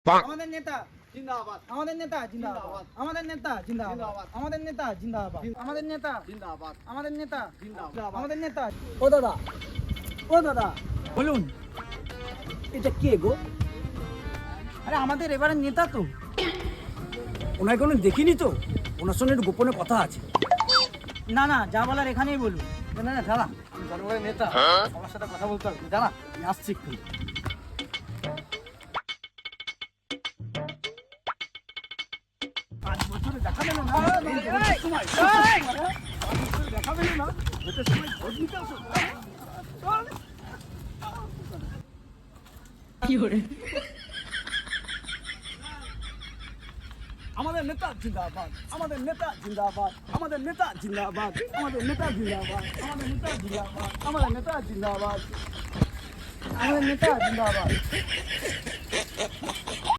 আমাদের নেতা জিন্দাবাদ, আমাদের নেতা জিন্দাবাদ আমাদের নেতা জিন্দাবাদ আমাদের নেতা জিন্দাবাদ আমাদের নেতা জিন্দাবাদ, আমাদের নেতা জিন্দাবাদ। আমাদের নেতা ও দাদা, ও দাদা, বলুন। এটা কে গো? আরে আমাদের এবারের নেতা তো। ওনাকে কোনো দেখিনি তো, ওনার সঙ্গে একটু গোপনে কথা আছে। না না, যা বলার এখানেই বলুন। না না না, দাঁড়া, আমি জনগণের নেতা, সবার সাথে কথা বলতে হবে, দাঁড়া, আমি আসছি একটু। পাঁচ বছরে দেখা পেলো না, ভোটের সময়, পাঁচ বছরে দেখা পেলো না, ভোটের সময় ভোট নিতে আসো। চল। আমাদের নেতা জিন্দাবাদ, আমাদের নেতা জিন্দাবাদ, আমাদের নেতা জিন্দাবাদ, আমাদের নেতা জিন্দাবাদ, আমাদের নেতা জিন্দাবাদ, আমাদের নেতা জিন্দাবাদ, আমাদের নেতা জিন্দাবাদ